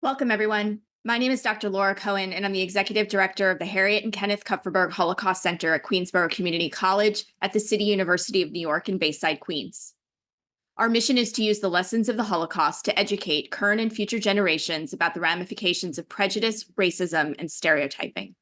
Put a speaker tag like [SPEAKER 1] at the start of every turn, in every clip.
[SPEAKER 1] Welcome, everyone. My name is Dr. Laura Cohen, and I'm the Executive Director of the Harriet and Kenneth Kupferberg Holocaust Center at Queensborough Community College at the City University of New York in Bayside, Queens. Our mission is to use the lessons of the Holocaust to educate current and future generations about the ramifications of prejudice, racism, and stereotyping.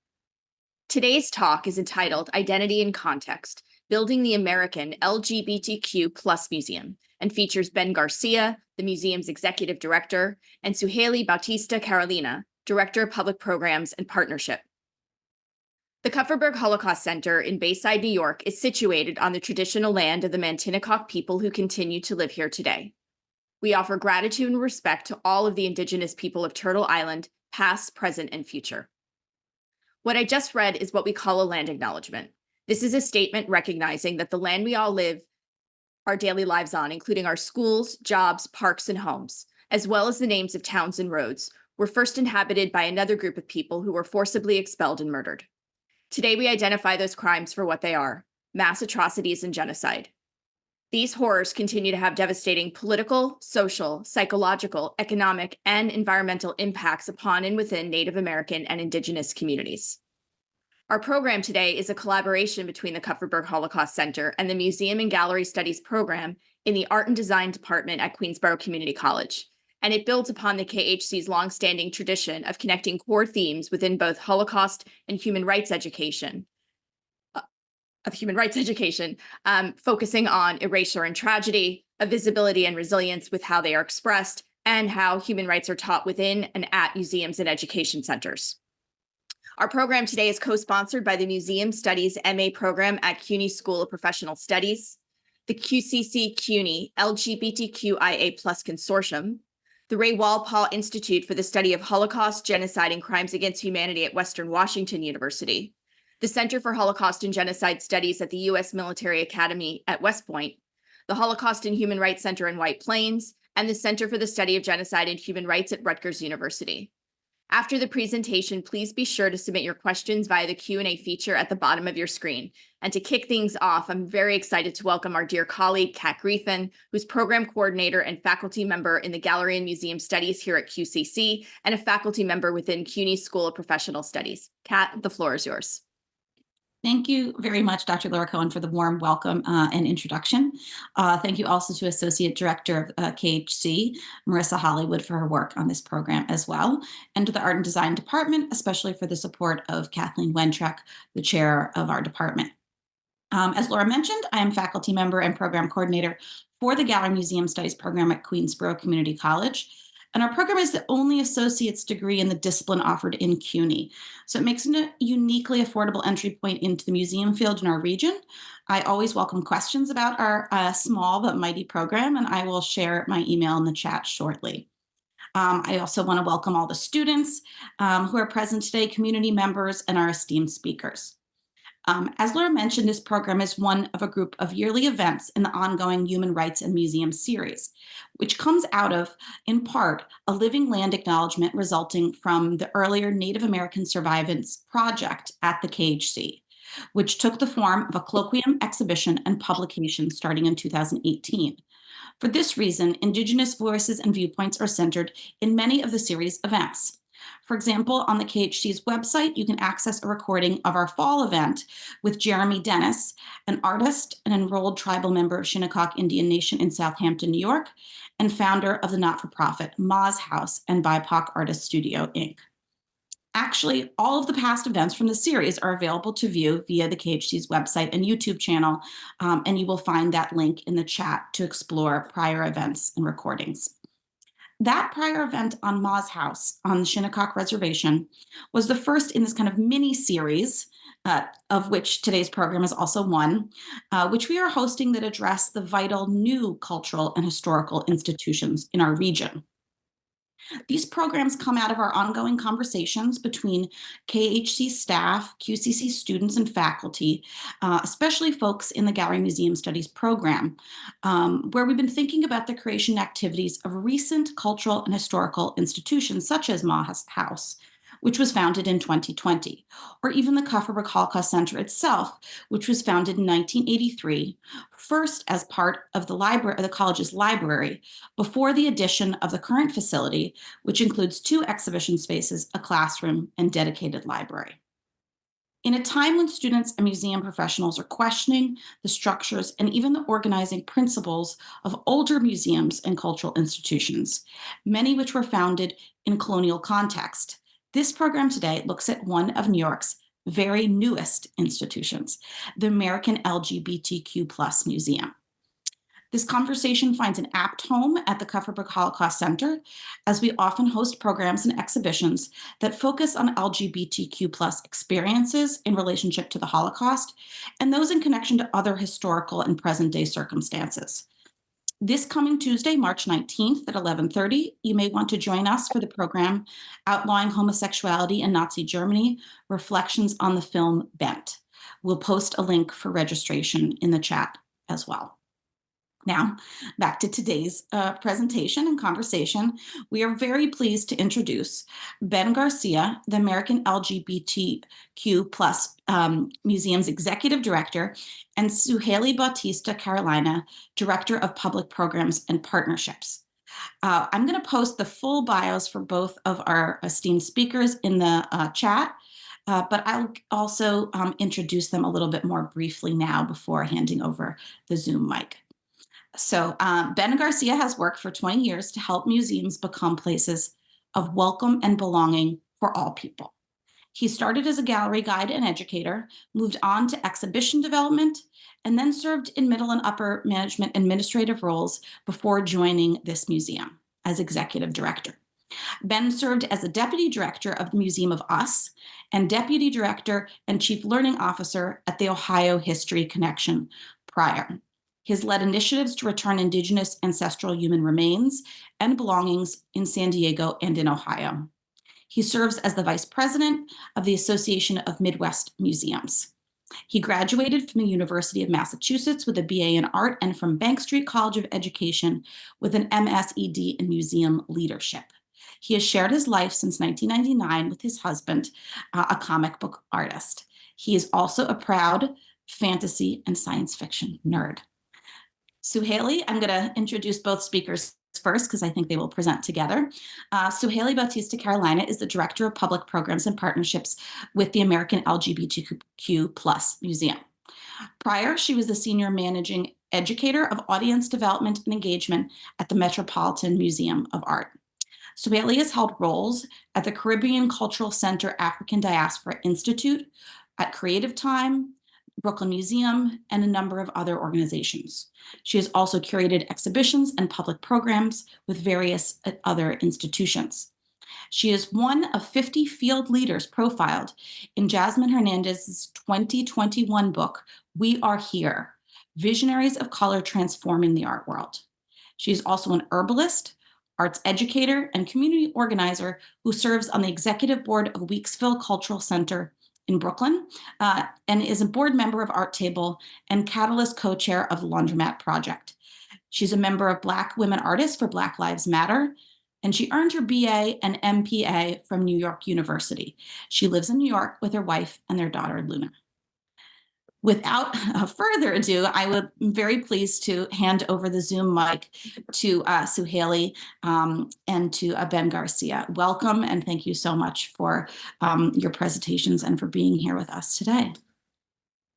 [SPEAKER 1] Today's talk is entitled Identity and Context, Building the American LGBTQ Museum, and features Ben Garcia, the museum's executive director, and Suhaly Bautista-Carolina, director of public programs and partnership. The Kupferberg Holocaust Center in Bayside, New York is situated on the traditional land of the Mantinecock people who continue to live here today. We offer gratitude and respect to all of the indigenous people of Turtle Island, past, present, and future. What I just read is what we call a land acknowledgement. This is a statement recognizing that the land we all live our daily lives on, including our schools, jobs, parks, and homes, as well as the names of towns and roads, were first inhabited by another group of people who were forcibly expelled and murdered. Today, we identify those crimes for what they are: mass atrocities and genocide. These horrors continue to have devastating political, social, psychological, economic, and environmental impacts upon and within Native American and Indigenous communities. Our program today is a collaboration between the Kupferberg Holocaust Center and the Museum and Gallery Studies program in the Art and Design Department at Queensborough Community College, and it builds upon the KHC's longstanding tradition of connecting core themes within both Holocaust and human rights education, focusing on erasure and tragedy, of visibility and resilience with how they are expressed, and how human rights are taught within and at museums and education centers. Our program today is co-sponsored by the Museum Studies MA program at CUNY School of Professional Studies, the QCC CUNY LGBTQIA+ Consortium, the Ray Walpole Institute for the Study of Holocaust, Genocide, and Crimes Against Humanity at Western Washington University, the Center for Holocaust and Genocide Studies at the U.S. Military Academy at West Point, the Holocaust and Human Rights Center in White Plains, and the Center for the Study of Genocide and Human Rights at Rutgers University. After the presentation, please be sure to submit your questions via the Q&A feature at the bottom of your screen. And to kick things off, I'm very excited to welcome our dear colleague, Kat Griffin, who's program coordinator and faculty member in the Gallery and Museum Studies here at QCC, and a faculty member within CUNY School of Professional Studies. Kat, the floor is yours.
[SPEAKER 2] Thank you very much, Dr. Laura Cohen, for the warm welcome and introduction. Thank you also to Associate Director of KHC, Marissa Hollywood, for her work on this program as well, and to the Art and Design Department, especially for the support of Kathleen Wentrek, the chair of our department. As Laura mentioned, I am faculty member and program coordinator for the Gallery Museum Studies program at Queensborough Community College. And our program is the only associate's degree in the discipline offered in CUNY. So it makes it a uniquely affordable entry point into the museum field in our region. I always welcome questions about our small but mighty program, and I will share my email in the chat shortly. I also want to welcome all the students who are present today, community members, and our esteemed speakers. As Laura mentioned, this program is one of a group of yearly events in the ongoing Human Rights and Museum series, which comes out of, in part, a living land acknowledgement resulting from the earlier Native American Survivance Project at the KHC, which took the form of a colloquium, exhibition, and publication starting in 2018. For this reason, Indigenous voices and viewpoints are centered in many of the series events. For example, on the KHC's website, you can access a recording of our fall event with Jeremy Dennis, an artist, an enrolled tribal member of Shinnecock Indian Nation in Southampton, New York, and founder of the not-for-profit Ma's House and BIPOC Artist Studio, Inc. Actually, all of the past events from the series are available to view via the KHC's website and YouTube channel, and you will find that link in the chat to explore prior events and recordings. That prior event on Ma's House on the Shinnecock Reservation was the first in this kind of mini series, of which today's program is also one, which we are hosting that address the vital new cultural and historical institutions in our region. These programs come out of our ongoing conversations between KHC staff, QCC students, and faculty, especially folks in the Gallery Museum Studies program, where we've been thinking about the creation activities of recent cultural and historical institutions such as Ma's House, which was founded in 2020, or even the Kupferberg Holocaust Center itself, which was founded in 1983, first as part of the college's library, before the addition of the current facility, which includes 2 exhibition spaces, a classroom, and dedicated library. In a time when students and museum professionals are questioning the structures and even the organizing principles of older museums and cultural institutions, many which were founded in colonial context, this program today looks at one of New York's very newest institutions, the American LGBTQ Museum. This conversation finds an apt home at the Kupferberg Holocaust Center, as we often host programs and exhibitions that focus on LGBTQ experiences in relationship to the Holocaust and those in connection to other historical and present-day circumstances. This coming Tuesday, March 19th at 11:30, you may want to join us for the program Outlawing Homosexuality in Nazi Germany, Reflections on the Film Bent. We'll post a link for registration in the chat as well. Now, back to today's presentation and conversation. We are very pleased to introduce Ben Garcia, the American LGBTQ Museum's Executive Director, and Suhaly Bautista-Carolina, Director of Public Programs and Partnerships. I'm going to post the full bios for both of our esteemed speakers in the chat, but I'll also introduce them a little bit more briefly now before handing over the Zoom mic. So Ben Garcia has worked for 20 years to help museums become places of welcome and belonging for all people. He started as a gallery guide and educator, moved on to exhibition development, and then served in middle and upper management administrative roles before joining this museum as executive director. Ben served as the deputy director of the Museum of Us and deputy director and chief learning officer at the Ohio History Connection prior. He has led initiatives to return indigenous ancestral human remains and belongings in San Diego and in Ohio. He serves as the vice president of the Association of Midwest Museums. He graduated from the University of Massachusetts with a BA in art and from Bank Street College of Education with an MSED in museum leadership. He has shared his life since 1999 with his husband, a comic book artist. He is also a proud fantasy and science fiction nerd. Suhaly, I'm going to introduce both speakers first because I think they will present together. Suhaly Bautista-Carolina is the Director of Public Programs and Partnerships with the American LGBTQ Museum. Prior, she was the Senior Managing Educator of Audience Development and Engagement at the Metropolitan Museum of Art. Suhaly has held roles at the Caribbean Cultural Center African Diaspora Institute, at Creative Time, Brooklyn Museum, and a number of other organizations. She has also curated exhibitions and public programs with various other institutions. She is one of 50 field leaders profiled in Jasmine Hernandez's 2021 book, We Are Here, Visionaries of Color Transforming the Art World. She is also an herbalist, arts educator, and community organizer who serves on the executive board of Weeksville Cultural Center in Brooklyn, and is a board member of Art Table and Catalyst co-chair of the Laundromat Project. She's a member of Black Women Artists for Black Lives Matter, and she earned her BA and MPA from New York University. She lives in New York with her wife and their daughter, Luna. Without further ado, I would be very pleased to hand over the Zoom mic to Suhaly and to Ben Garcia. Welcome, and thank you so much for your presentations and for being here with us today.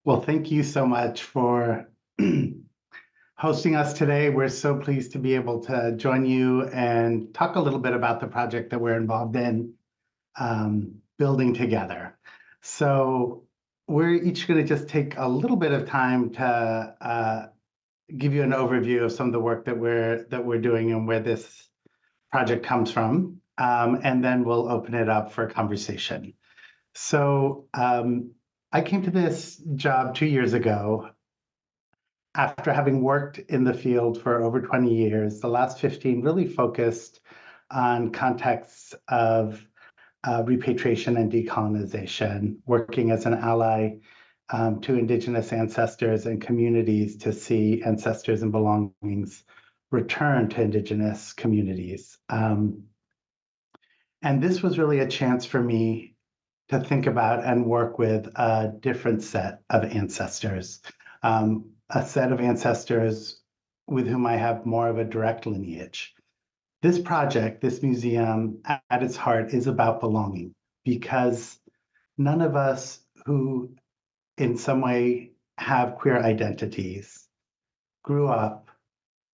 [SPEAKER 3] Well, thank you so much for hosting us today. We're so pleased to be able to join you and talk a little bit about the project that we're involved in building together. So we're each going to just take a little bit of time to give you an overview of some of the work that we're doing and where this project comes from, and then we'll open it up for conversation. So I came to this job 2 years ago after having worked in the field for over 20 years. The last 15 really focused on contexts of repatriation and decolonization, working as an ally to Indigenous ancestors and communities to see ancestors and belongings return to Indigenous communities. And And this was really a chance for me to think about and work with a different set of ancestors, a set of ancestors with whom I have more of a direct lineage. This project, this museum, at its heart is about belonging, because none of us who in some way have queer identities grew up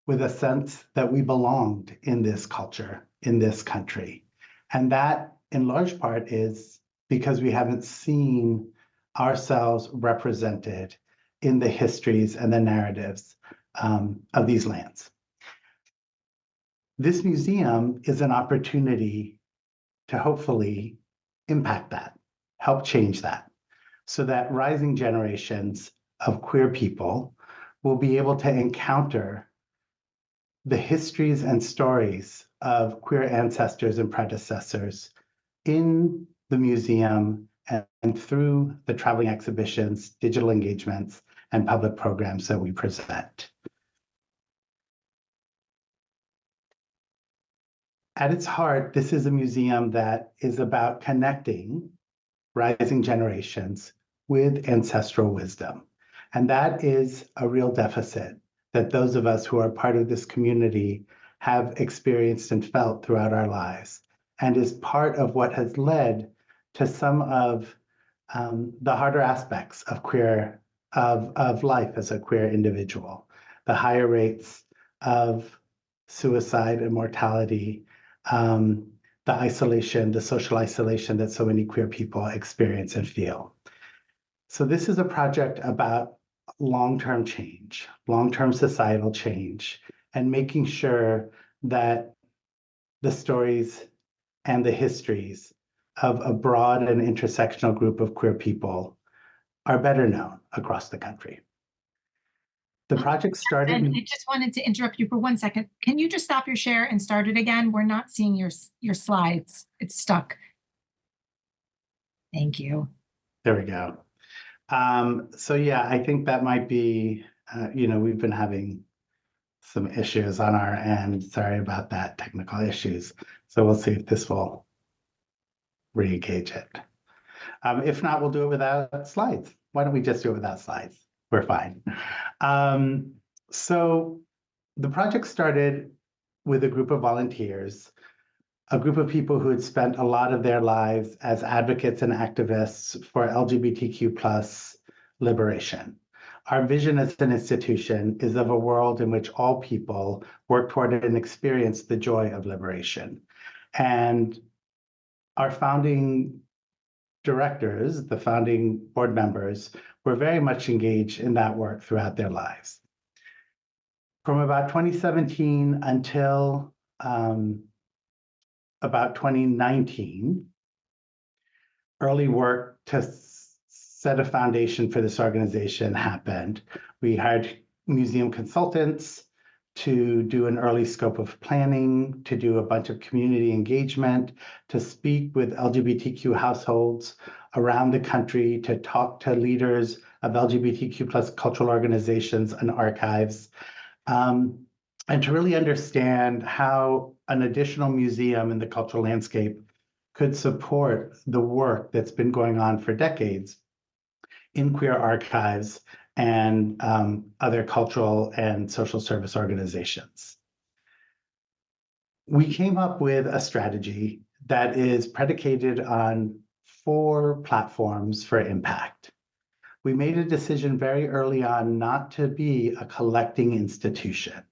[SPEAKER 3] with a sense that we belonged in this culture, in this country. And that, in large part, is because we haven't seen ourselves represented in the histories and the narratives of these lands. This museum is an opportunity to hopefully impact that, help change that, so that rising generations of queer people will be able to encounter the histories and stories of queer ancestors and predecessors in the museum and through the traveling exhibitions, digital engagements, and public programs that we present. At its heart, this is a museum that is about connecting rising generations with ancestral wisdom. And that is a real deficit that those of us who are part of this community have experienced and felt throughout our lives, and is part of what has led to some of the harder aspects of life as a queer individual, the higher rates of suicide and mortality, the isolation, the social isolation that so many queer people experience and feel. So this is a project about long-term change, long-term societal change, and making sure that the stories and the histories of a broad and intersectional group of queer people are better known across the country. The project started.
[SPEAKER 4] And I just wanted to interrupt you for 1 second. Can you just stop your share and start it again? We're not seeing your slides. It's stuck. Thank you.
[SPEAKER 3] There we go. So yeah, I think that might be, we've been having some issues on our end. Sorry about that, technical issues. So we'll see if this will re-engage it. If not, we'll do it without slides. Why don't we just do it without slides? We're fine. So the project started with a group of volunteers, a group of people who had spent a lot of their lives as advocates and activists for LGBTQ+ liberation. Our vision as an institution is of a world in which all people work toward and experience the joy of liberation. And our founding directors, the founding board members, were very much engaged in that work throughout their lives. From about 2017 until about 2019, early work to set a foundation for this organization happened. We hired museum consultants to do an early scope of planning, to do a bunch of community engagement, to speak with LGBTQ households around the country, to talk to leaders of LGBTQ+ cultural organizations and archives, and to really understand how an additional museum in the cultural landscape could support the work that's been going on for decades in queer archives and other cultural and social service organizations. We came up with a strategy that is predicated on 4 platforms for impact. We made a decision very early on not to be a collecting institution.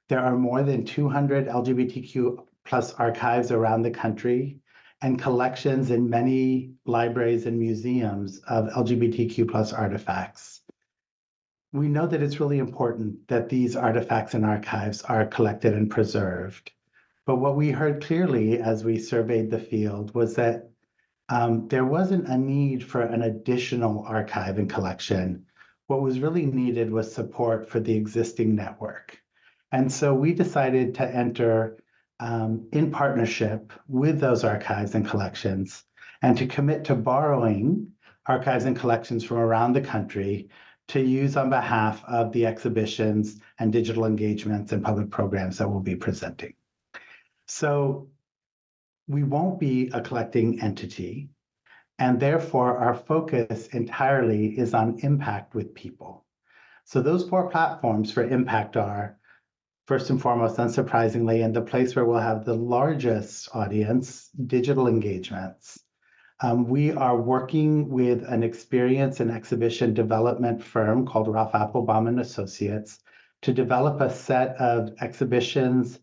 [SPEAKER 3] There are more than 200 LGBTQ+ archives around the country, and collections in many libraries and museums of LGBTQ+ artifacts. We know that it's really important that these artifacts and archives are collected and preserved. But what we heard clearly as we surveyed the field was that there wasn't a need for an additional archive and collection. What was really needed was support for the existing network. And so we decided to enter in partnership with those archives and collections, and to commit to borrowing archives and collections from around the country to use on behalf of the exhibitions and digital engagements and public programs that we'll be presenting. So we won't be a collecting entity, and therefore our focus entirely is on impact with people. So those 4 platforms for impact are, first and foremost, unsurprisingly, and the place where we'll have the largest audience, digital engagements. We are working with an experience and exhibition development firm called Ralph Applebaum and Associates to develop a set of exhibitions,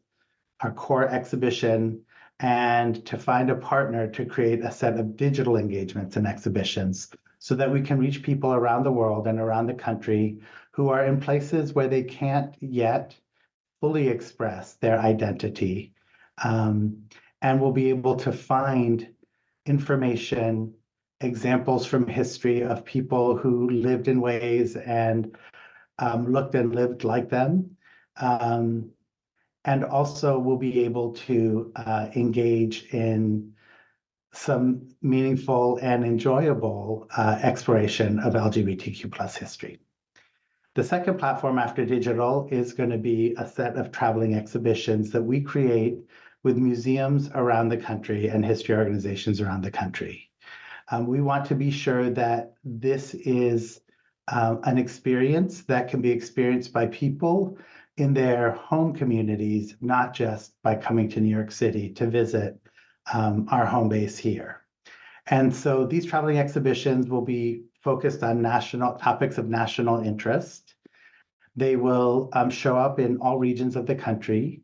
[SPEAKER 3] our core exhibition, and to find a partner to create a set of digital engagements and exhibitions so that we can reach people around the world and around the country who are in places where they can't yet fully express their identity, and will be able to find information, examples from history of people who lived in ways and looked and lived like them. And also we'll be able to engage in some meaningful and enjoyable exploration of LGBTQ+ history. The second platform after digital is going to be a set of traveling exhibitions that we create with museums around the country and history organizations around the country. We want to be sure that this is an experience that can be experienced by people in their home communities, not just by coming to New York City to visit our home base here. And so these traveling exhibitions will be focused on national topics of national interest. They will show up in all regions of the country.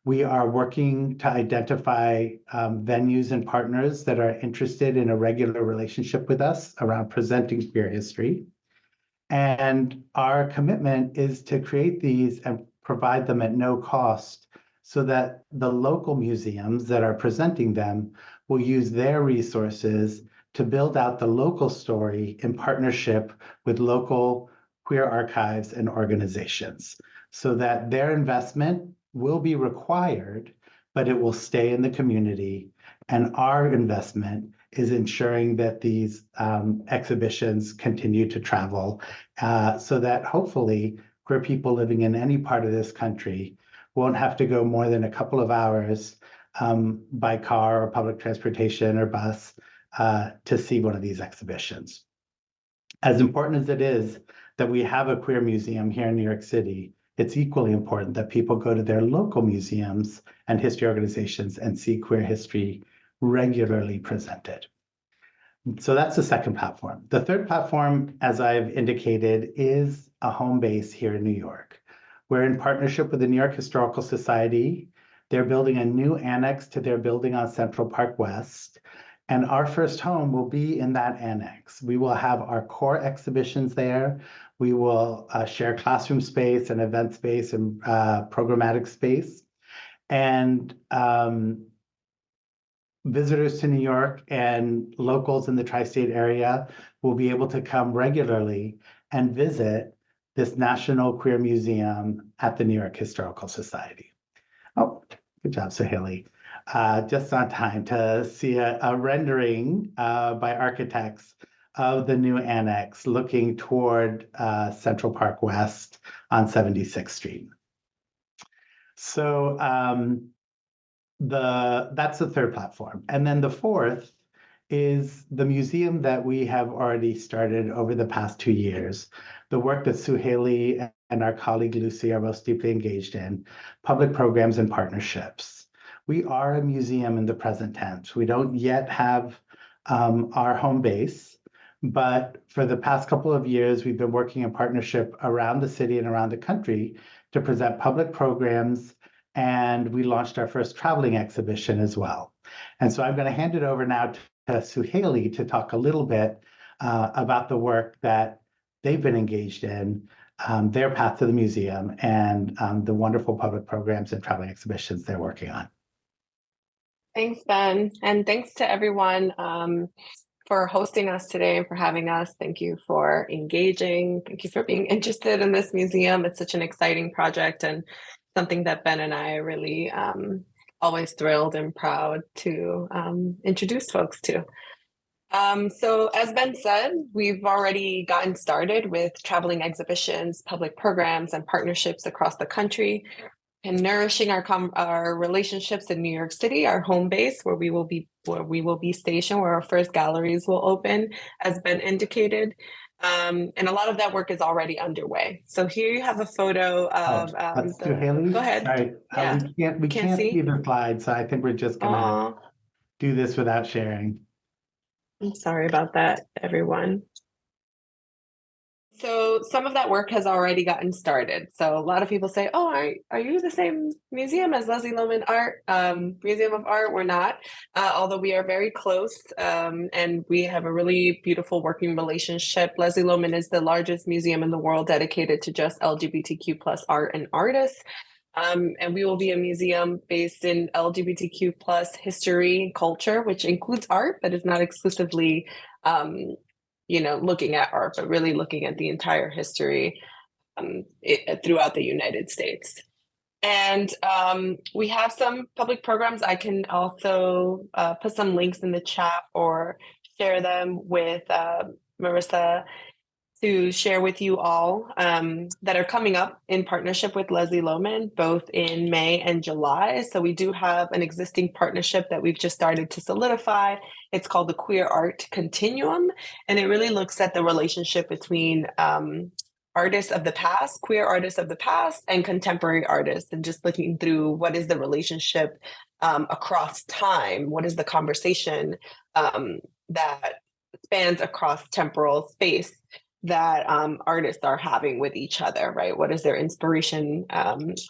[SPEAKER 3] We are working to identify venues and partners that are interested in a regular relationship with us around presenting queer history. And our commitment is to create these and provide them at no cost so that the local museums that are presenting them will use their resources to build out the local story in partnership with local queer archives and organizations, so that their investment will be required, but it will stay in the community. And our investment is ensuring that these exhibitions continue to travel so that hopefully queer people living in any part of this country won't have to go more than a couple of hours by car or public transportation or bus to see one of these exhibitions. As important as it is that we have a queer museum here in New York City, it's equally important that people go to their local museums and history organizations and see queer history regularly presented. So that's the second platform. The third platform, as I've indicated, is a home base here in New York. We're in partnership with the New York Historical Society. They're building a new annex to their building on Central Park West. And our first home will be in that annex. We will have our core exhibitions there. We will share classroom space and event space and programmatic space. And visitors to New York and locals in the tri-state area will be able to come regularly and visit this National Queer Museum at the New York Historical Society. Oh, good job, Suhaly. Just on time to see a rendering by architects of the new annex looking toward Central Park West on 76th Street. So that's the third platform. And then the fourth is the museum that we have already started over the past 2 years, the work that Suhaly and our colleague Lucy are most deeply engaged in, public programs and partnerships. We are a museum in the present tense. We don't yet have our home base, but for the past couple of years, we've been working in partnership around the city and around the country to present public programs, and we launched our first traveling exhibition as well. And so I'm going to hand it over now to Suhaly to talk a little bit about the work that they've been engaged in, their path to the museum, and the wonderful public programs and traveling exhibitions they're working on.
[SPEAKER 5] Thanks, Ben. And thanks to everyone for hosting us today and for having us. Thank you for engaging. Thank you for being interested in this museum. It's such an exciting project and something that Ben and I are really always thrilled and proud to introduce folks to. So as Ben said, we've already gotten started with traveling exhibitions, public programs, and partnerships across the country. and nourishing our relationships in New York City, our home base, where we will be stationed, where our first galleries will open, as Ben indicated. And a lot of that work is already underway. So here you have a photo of
[SPEAKER 3] Let's do Haley.
[SPEAKER 5] Go ahead.
[SPEAKER 3] Sorry,
[SPEAKER 5] Yeah.
[SPEAKER 3] we can't see the slides, so I think we're just gonna do this without sharing.
[SPEAKER 5] I'm sorry about that, everyone. So some of that work has already gotten started. So a lot of people say, "Oh, are you the same museum as Leslie Lohman Museum of Art?" We're not, although we are very close, and we have a really beautiful working relationship. Leslie Lohman is the largest museum in the world dedicated to just LGBTQ plus art and artists. And we will be a museum based in LGBTQ plus history and culture, which includes art, but is not exclusively looking at art, but really looking at the entire history throughout the United States. And we have some public programs. I can also put some links in the chat or share them with Marissa to share with you all that are coming up in partnership with Leslie Lohman, both in May and July. So we do have an existing partnership that we've just started to solidify. It's called the Queer Art Continuum, and it really looks at the relationship between artists of the past, queer artists of the past, and contemporary artists, and just looking through what is the relationship across time, what is the conversation that spans across temporal space that artists are having with each other, right? What is their inspiration?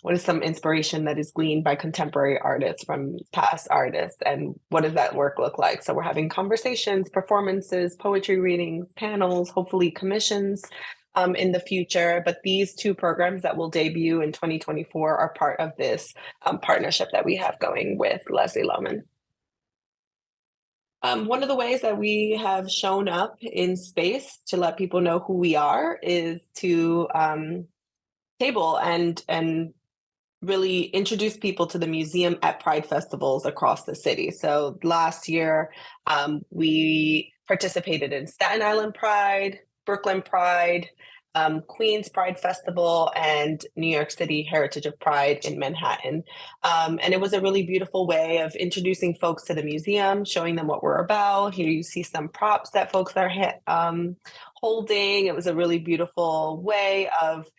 [SPEAKER 5] What is some inspiration that is gleaned by contemporary artists from past artists? And what does that work look like? So we're having conversations, performances, poetry readings, panels, hopefully commissions in the future. But these two programs that will debut in 2024 are part of this partnership that we have going with Leslie Lohman. One of the ways that we have shown up in space to let people know who we are is to table and really introduce people to the museum at Pride festivals across the city. So last year, we participated in Staten Island Pride, Brooklyn Pride, Queens Pride Festival, and New York City Heritage of Pride in Manhattan. And it was a really beautiful way of introducing folks to the museum, showing them what we're about. Here you see some props that folks are holding. It was a really beautiful way of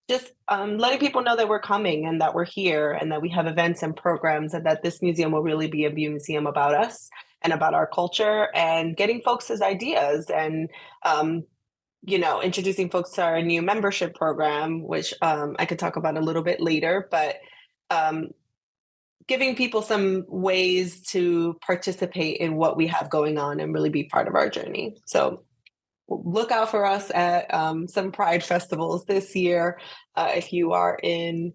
[SPEAKER 5] just letting people know that we're coming and that we're here and that we have events and programs, and that this museum will really be a museum about us and about our culture, and getting folks' ideas and introducing folks to our new membership program, which I could talk about a little bit later, but giving people some ways to participate in what we have going on and really be part of our journey. So look out for us at some Pride festivals this year. If you are in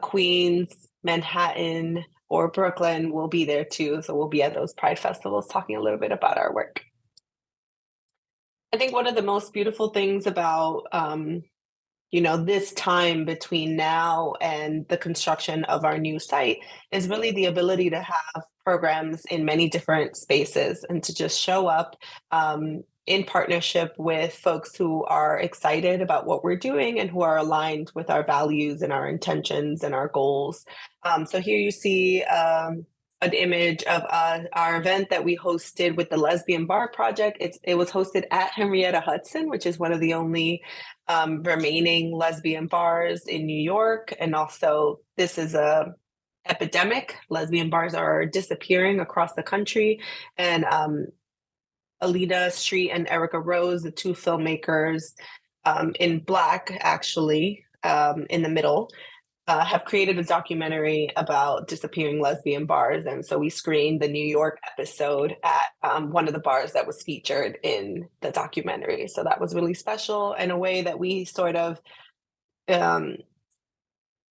[SPEAKER 5] Queens, Manhattan, or Brooklyn, we'll be there too. So we'll be at those Pride festivals talking a little bit about our work. I think one of the most beautiful things about, this time between now and the construction of our new site is really the ability to have programs in many different spaces and to just show up in partnership with folks who are excited about what we're doing and who are aligned with our values and our intentions and our goals. So here you see an image of our event that we hosted with the Lesbian Bar Project. It was hosted at Henrietta Hudson, which is one of the only remaining lesbian bars in New York. And also, this is a epidemic. Lesbian bars are disappearing across the country. And Alida Street and Erica Rose, the two filmmakers in Black, actually, in the middle, have created a documentary about disappearing lesbian bars. And so we screened the New York episode at one of the bars that was featured in the documentary. So that was really special, in a way that we sort of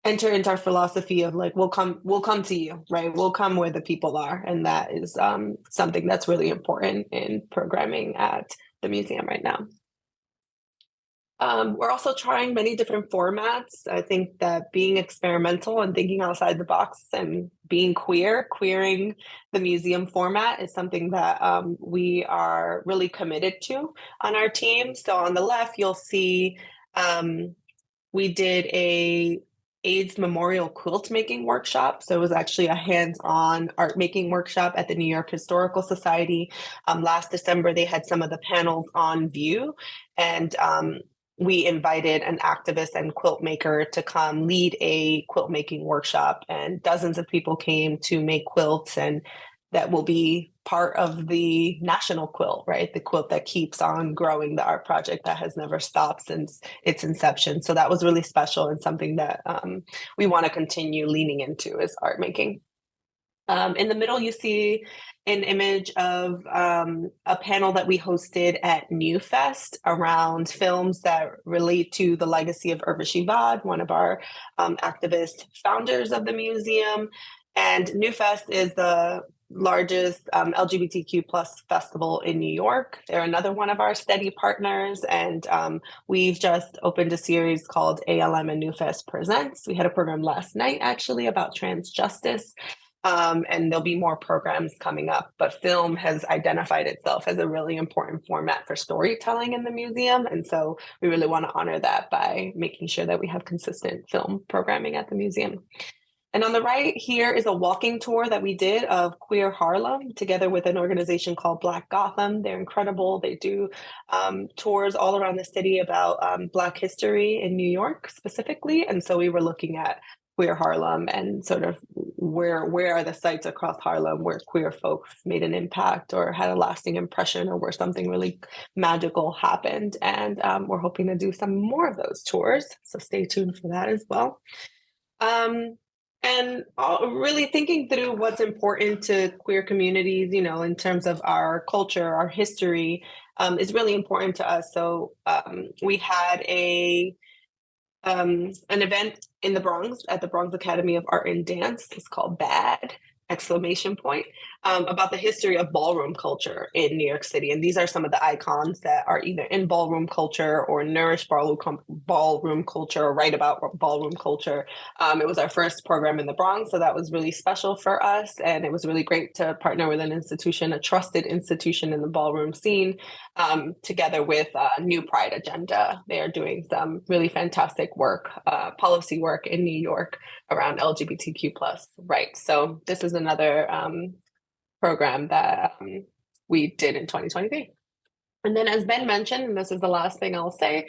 [SPEAKER 5] enter into our philosophy of like, we'll come to you, right? We'll come where the people are. And that is something that's really important in programming at the museum right now. We're also trying many different formats. I think that being experimental and thinking outside the box and being queering the museum format is something that we are really committed to on our team. So on the left, you'll see we did a AIDS Memorial Quilt Making Workshop. So it was actually a hands-on art making workshop at the New York Historical Society. Last December, they had some of the panels on view, and we invited an activist and quilt maker to come lead a quilt making workshop, and dozens of people came to make quilts, and that will be part of the national quilt, right? The quilt that keeps on growing, the art project that has never stopped since its inception. So that was really special and something that we want to continue leaning into is art making. In the middle, you see an image of a panel that we hosted at New Fest around films that relate to the legacy of Urvashi Vaught, one of our activist founders of the museum. And New Fest is the largest LGBTQ plus festival in New York. They're another one of our steady partners, and we've just opened a series called ALM and New Fest Presents. We had a program last night actually about trans justice. And there'll be more programs coming up, but film has identified itself as a really important format for storytelling in the museum. And so we really want to honor that by making sure that we have consistent film programming at the museum. And on the right here is a walking tour that we did of Queer Harlem together with an organization called Black Gotham. They're incredible. They do tours all around the city about Black history in New York specifically. And so we were looking at Queer Harlem and sort of where are the sites across Harlem where queer folks made an impact or had a lasting impression or where something really magical happened. And we're hoping to do some more of those tours. So stay tuned for that as well. And really thinking through what's important to queer communities, you know, in terms of our culture, our history, is really important to us. So we had an event in the Bronx at the Bronx Academy of Art and Dance. It's called BAD! About the history of ballroom culture in New York City. And these are some of the icons that are either in ballroom culture or nourish ballroom culture or write about ballroom culture. It was our first program in the Bronx, so that was really special for us. And it was really great to partner with an institution, a trusted institution in the ballroom scene, together with New Pride Agenda. They are doing some really fantastic work, policy work in New York around LGBTQ plus rights. So this is another program that we did in 2023. And then as Ben mentioned, and this is the last thing I'll say,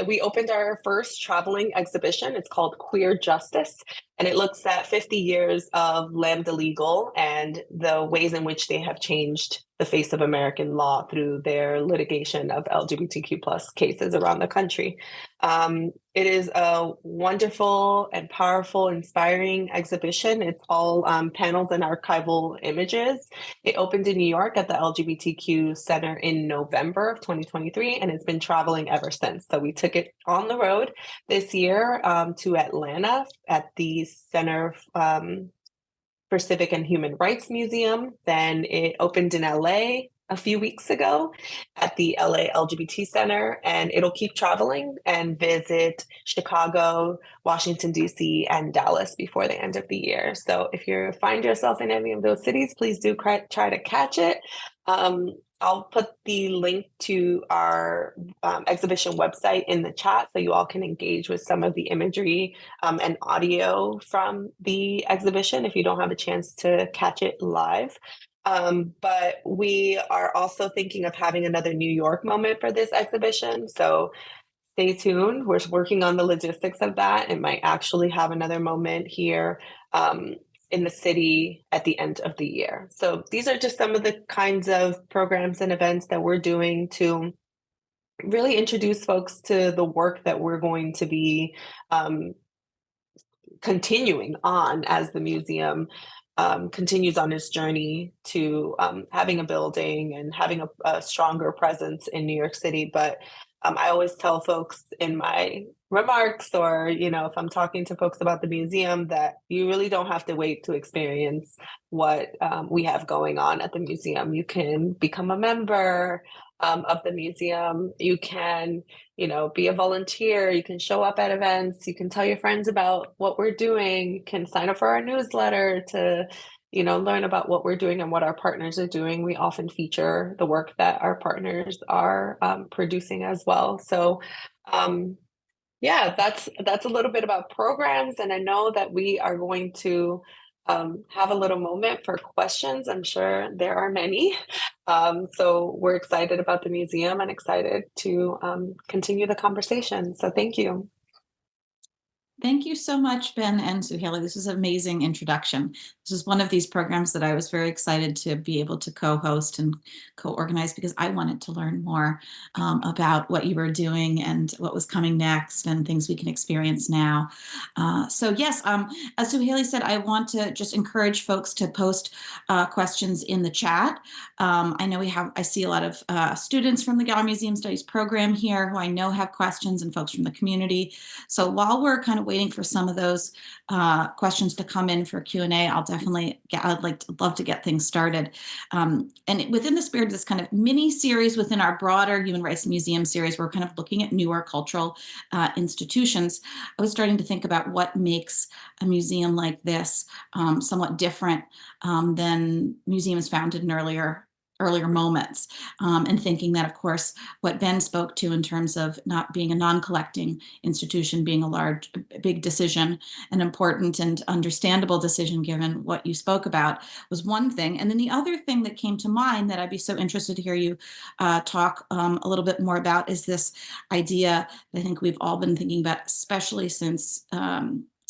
[SPEAKER 5] we opened our first traveling exhibition. It's called Queer Justice, and it looks at 50 years of Lambda Legal and the ways in which they have changed the face of American law through their litigation of LGBTQ plus cases around the country. It is a wonderful and powerful, inspiring exhibition. It's all panels and archival images. It opened in New York at the LGBTQ Center in November of 2023, and it's been traveling ever since. So we took it on the road this year to Atlanta at the Center for Civic and Human Rights Museum. Then it opened in LA a few weeks ago at the LA LGBT Center, and it'll keep traveling and visit Chicago, Washington, DC, and Dallas before the end of the year. So if you find yourself in any of those cities, please do try to catch it. I'll put the link to our exhibition website in the chat so you all can engage with some of the imagery and audio from the exhibition if you don't have a chance to catch it live. But we are also thinking of having another New York moment for this exhibition. So stay tuned. We're working on the logistics of that. It might actually have another moment here in the city at the end of the year. So these are just some of the kinds of programs and events that we're doing to really introduce folks to the work that we're going to be continuing on as the museum continues on its journey to having a building and having a stronger presence in New York City. But I always tell folks in my remarks, or, you know, if I'm talking to folks about the museum, that you really don't have to wait to experience what we have going on at the museum. You can become a member of the museum. You can, you know, be a volunteer. You can show up at events. You can tell your friends about what we're doing. You can sign up for our newsletter to, you know, learn about what we're doing and what our partners are doing. We often feature the work that our partners are producing as well. So Yeah, that's a little bit about programs, and I know that we are going to have a little moment for questions. I'm sure there are many. So we're excited about the museum and excited to continue the conversation. So thank you.
[SPEAKER 2] Thank you so much, Ben and Suhaly. This is an amazing introduction. This is one of these programs that I was very excited to be able to co-host and co-organize because I wanted to learn more about what you were doing and what was coming next and things we can experience now. So yes, as Suhaly said, I want to just encourage folks to post questions in the chat. I know I see a lot of students from the Gallery Museum Studies program here who I know have questions, and folks from the community. So while we're kind of waiting for some of those questions to come in for Q&A, I'd love to get things started. And within the spirit of this kind of mini series within our broader Human Rights Museum series, we're kind of looking at newer cultural institutions. I was starting to think about what makes a museum like this somewhat different than museums founded in earlier moments, and thinking that, of course, what Ben spoke to in terms of not being a non-collecting institution, being a big decision, an important and understandable decision given what you spoke about, was one thing. And then the other thing that came to mind that I'd be so interested to hear you talk a little bit more about is this idea that I think we've all been thinking about, especially since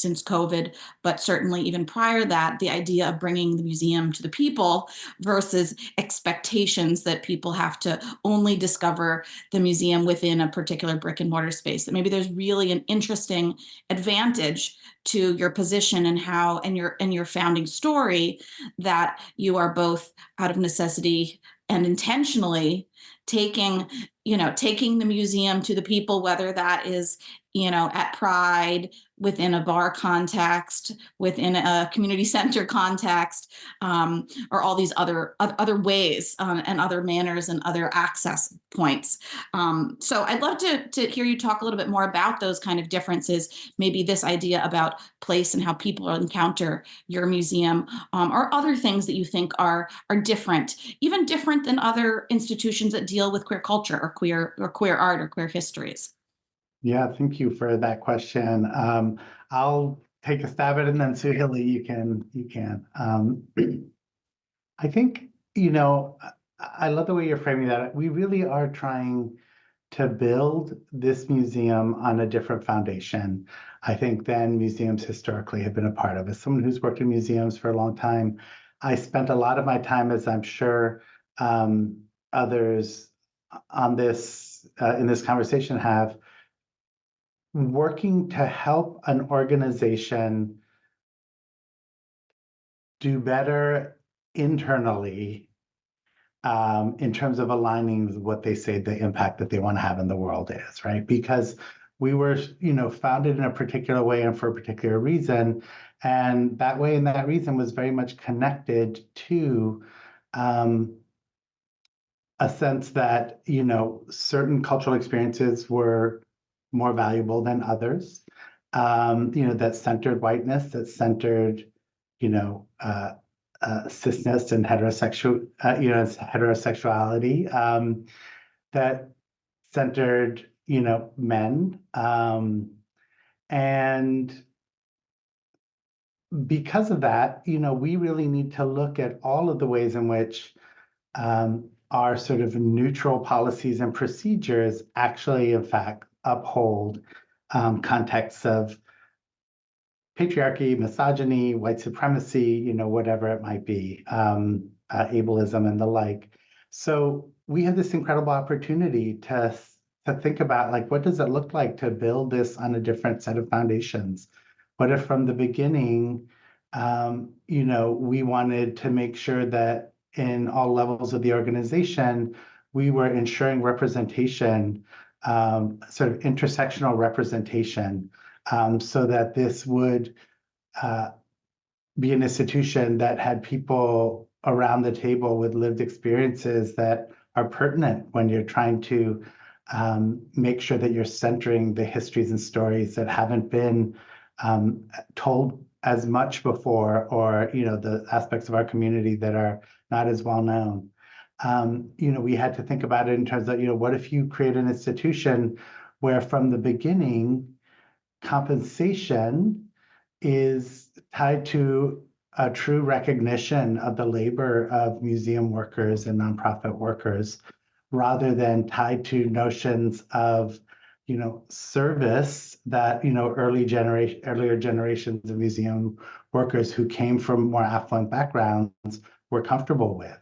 [SPEAKER 2] COVID, but certainly even prior to that, the idea of bringing the museum to the people versus expectations that people have to only discover the museum within a particular brick and mortar space. That maybe there's really an interesting advantage to your position and your founding story, that you are both out of necessity and intentionally taking the museum to the people, whether that is at Pride, within a bar context, within a community center context, or all these other ways and other manners and other access points. So I'd love to hear you talk a little bit more about those kind of differences, maybe this idea about place and how people encounter your museum, or other things that you think are different, even different than other institutions that deal with queer culture or queer art or queer histories.
[SPEAKER 3] Yeah, thank you for that question. I'll take a stab at it, and then Suhaly, you can. I think, I love the way you're framing that. We really are trying to build this museum on a different foundation, I think, than museums historically have been a part of. As someone who's worked in museums for a long time, I spent a lot of my time, as I'm sure others on this in this conversation have, working to help an organization do better internally in terms of aligning with what they say the impact that they want to have in the world is, right? Because we were, founded in a particular way and for a particular reason, and that way and that reason was very much connected to a sense that, certain cultural experiences were more valuable than others, that centered whiteness, that centered, cisness and heterosexuality, that centered, men. And because of that, we really need to look at all of the ways in which our sort of neutral policies and procedures actually, in fact, uphold contexts of patriarchy, misogyny, white supremacy, whatever it might be, ableism and the like. So we have this incredible opportunity to think about, like, what does it look like to build this on a different set of foundations? What if from the beginning, we wanted to make sure that in all levels of the organization, we were ensuring representation, sort of intersectional representation, so that this would be an institution that had people around the table with lived experiences that are pertinent when you're trying to make sure that you're centering the histories and stories that haven't been told as much before, or the aspects of our community that are not as well known. We had to think about it in terms of, what if you create an institution where from the beginning, compensation is tied to a true recognition of the labor of museum workers and nonprofit workers, rather than tied to notions of, service that, earlier generations of museum workers who came from more affluent backgrounds were comfortable with.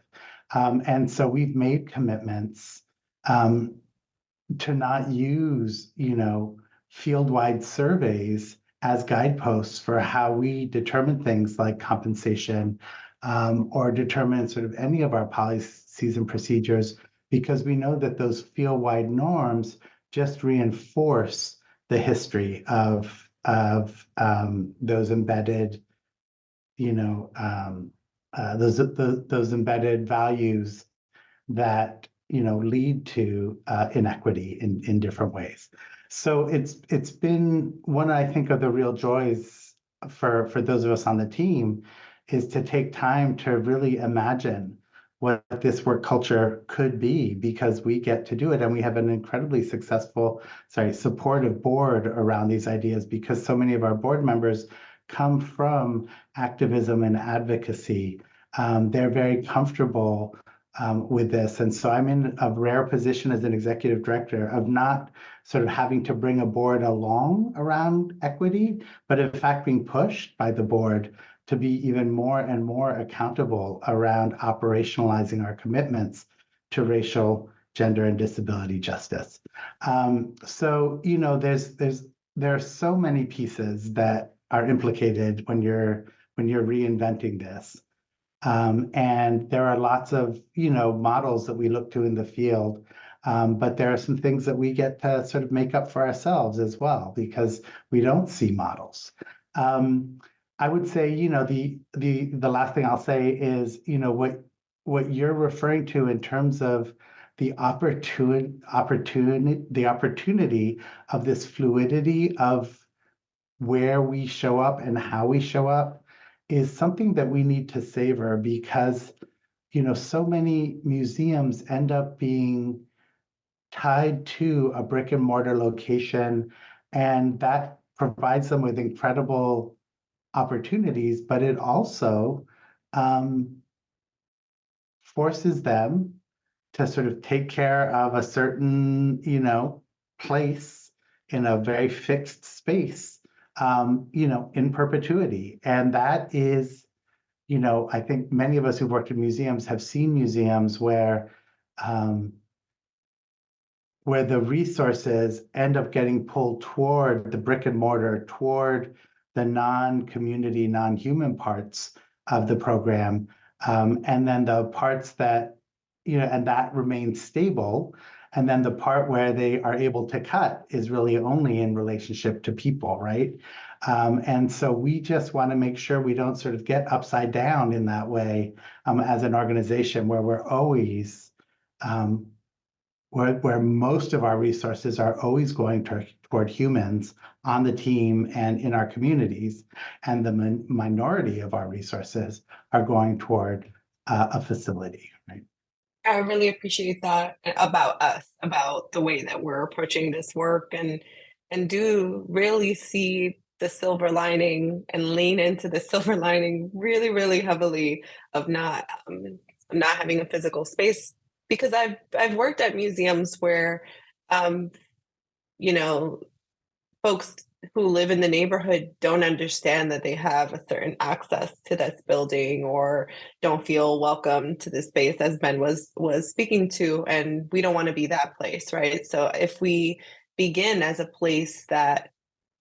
[SPEAKER 3] And so we've made commitments to not use, field-wide surveys as guideposts for how we determine things like compensation, or determine sort of any of our policies and procedures, because we know that those field-wide norms just reinforce the history of those embedded, those embedded values that lead to inequity in different ways. So it's been one, I think, of the real joys for those of us on the team, is to take time to really imagine what this work culture could be, because we get to do it, and we have an incredibly supportive board around these ideas, because so many of our board members come from activism and advocacy. They're very comfortable with this. And so I'm in a rare position as an executive director of not sort of having to bring a board along around equity, but in fact being pushed by the board to be even more and more accountable around operationalizing our commitments to racial, gender, and disability justice. So, there are so many pieces that are implicated when you're reinventing this. And there are lots of, models that we look to in the field, but there are some things that we get to sort of make up for ourselves as well, because we don't see models. I would say, the last thing I'll say is, what you're referring to in terms of the opportunity of this fluidity of where we show up and how we show up is something that we need to savor, because, so many museums end up being tied to a brick and mortar location, and that provides them with incredible opportunities, but it also forces them to sort of take care of a certain, place in a very fixed space, in perpetuity. And that is, I think many of us who've worked in museums have seen museums where the resources end up getting pulled toward the brick and mortar, toward the non-community, non-human parts of the program. And then the parts that, and that remains stable. And then the part where they are able to cut is really only in relationship to people, right? And so we just want to make sure we don't sort of get upside down in that way, as an organization, where we're always, where most of our resources are always going toward humans on the team and in our communities, and the minority of our resources are going toward a facility, right?
[SPEAKER 5] I really appreciate that about us, about the way that we're approaching this work, and do really see the silver lining and lean into the silver lining really, really heavily of not having a physical space. Because I've worked at museums where, folks who live in the neighborhood don't understand that they have a certain access to this building, or don't feel welcome to the space, as Ben was speaking to, and we don't want to be that place, right? So if we begin as a place that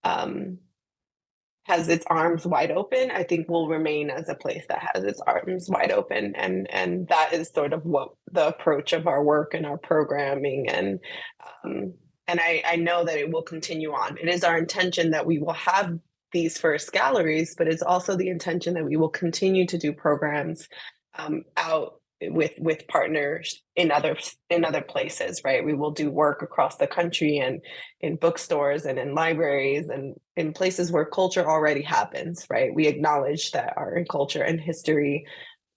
[SPEAKER 5] has its arms wide open, I think we'll remain as a place that has its arms wide open. And that is sort of what the approach of our work and our programming. And I know that it will continue on. It is our intention that we will have these first galleries, but it's also the intention that we will continue to do programs out with partners in other places, right? We will do work across the country, and in bookstores and in libraries and in places where culture already happens, right? We acknowledge that art and culture and history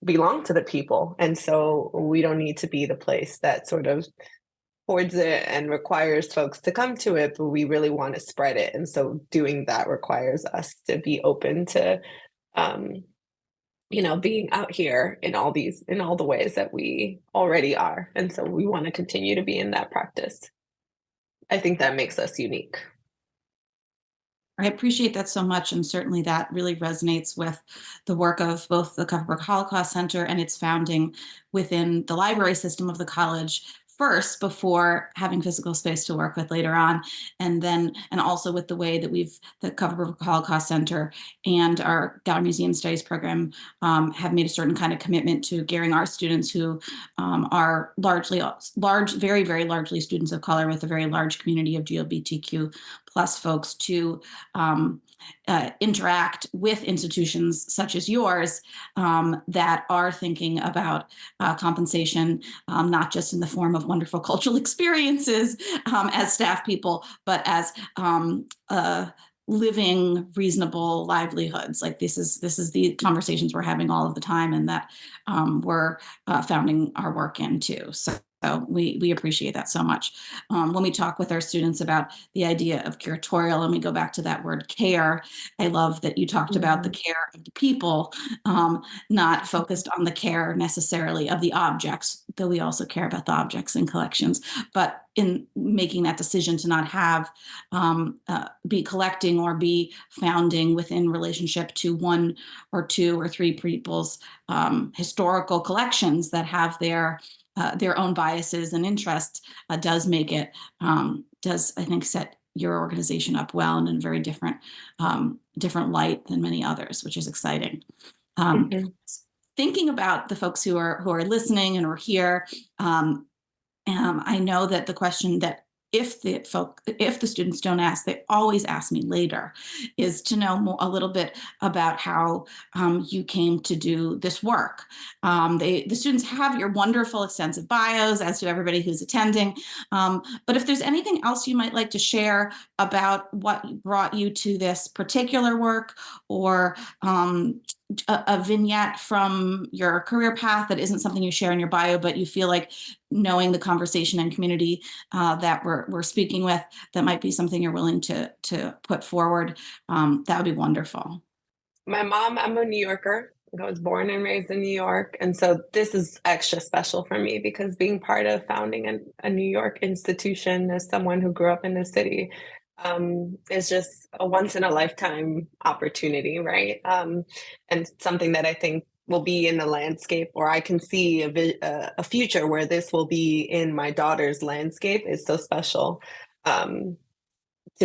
[SPEAKER 5] belong to the people, and so we don't need to be the place that sort of towards it and requires folks to come to it, but we really want to spread it. And so doing that requires us to be open to, being out here in all the ways that we already are. And so we want to continue to be in that practice. I think that makes us unique.
[SPEAKER 2] I appreciate that so much, and certainly that really resonates with the work of both the Kupferberg Holocaust Center and its founding within the library system of the college first, before having physical space to work with later on, and also with the way that the Kupferberg Holocaust Center and our Gallery Museum Studies program have made a certain kind of commitment to gearing our students, who are very, very largely students of color with a very large community of LGBTQ plus folks, to interact with institutions such as yours that are thinking about compensation, not just in the form of wonderful cultural experiences as staff people, but as living reasonable livelihoods. Like this is the conversations we're having all of the time, and that we're founding our work into. So we appreciate that so much. When we talk with our students about the idea of curatorial, and we go back to that word care, I love that you talked about the care of the people, not focused on the care necessarily of the objects, though we also care about the objects in collections, but in making that decision to not have be collecting or be founding within relationship to one or two or three people's historical collections that have their own biases and interests, does make it, does, I think, set your organization up well and in a very different light than many others, which is exciting. Thinking about the folks who are listening and are here, I know that the question that if the students don't ask, they always ask me later, is to know a little bit about how you came to do this work. The students have your wonderful extensive bios, as do everybody who's attending. But if there's anything else you might like to share about what brought you to this particular work, or a vignette from your career path that isn't something you share in your bio, but you feel like, knowing the conversation and community that we're speaking with, that might be something you're willing to put forward, that would be wonderful.
[SPEAKER 5] I'm a New Yorker. I was born and raised in New York. And so this is extra special for me, because being part of founding a New York institution as someone who grew up in the city is just a once in a lifetime opportunity, right? And something that I think will be in the landscape, or I can see a future where this will be in my daughter's landscape, is so special to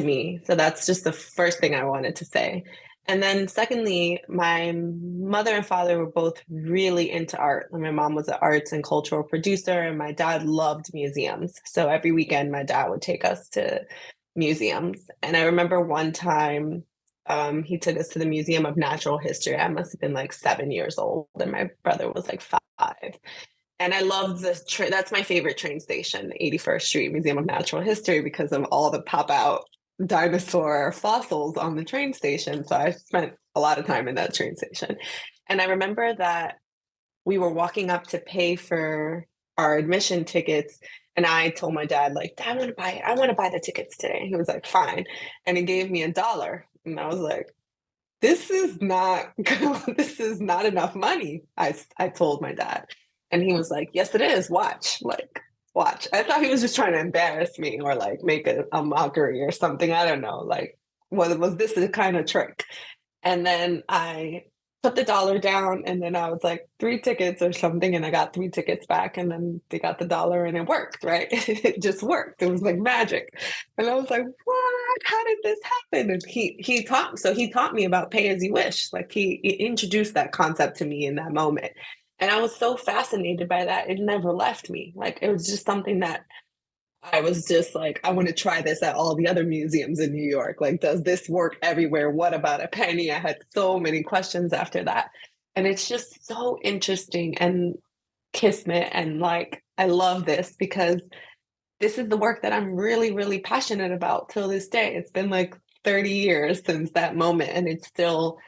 [SPEAKER 5] me. So that's just the first thing I wanted to say. And then secondly, my mother and father were both really into art. My mom was an arts and cultural producer, and my dad loved museums. So every weekend, my dad would take us to museums. And I remember one time he took us to the Museum of Natural History. I must have been like 7 years old, and my brother was like 5. And I love this that's my favorite train station, 81st Street Museum of Natural History, because of all the pop-out dinosaur fossils on the train station. So I spent a lot of time in that train station. And I remember that we were walking up to pay for our admission tickets, and I told my dad, like, Dad, I want to buy the tickets today. He was like, fine. And he gave me $1. And I was like, this is not enough money. I told my dad. And he was like, yes, it is. Watch. I thought he was just trying to embarrass me, or like make a mockery or something. I don't know. Like, was this the kind of trick? And then I put the $1 down, and then I was like, 3 tickets or something, and I got 3 tickets back, and then they got the $1, and it worked, right? It just worked. It was like magic. And I was like, what? How did this happen? And he taught me about pay as you wish. Like he introduced that concept to me in that moment. And I was so fascinated by that. It never left me. Like, it was just something that I was just like, I want to try this at all the other museums in New York. Like, does this work everywhere? What about a penny? I had so many questions after that. And it's just so interesting and kismet. And like, I love this, because this is the work that I'm really, really passionate about till this day. It's been like 30 years since that moment, and it's still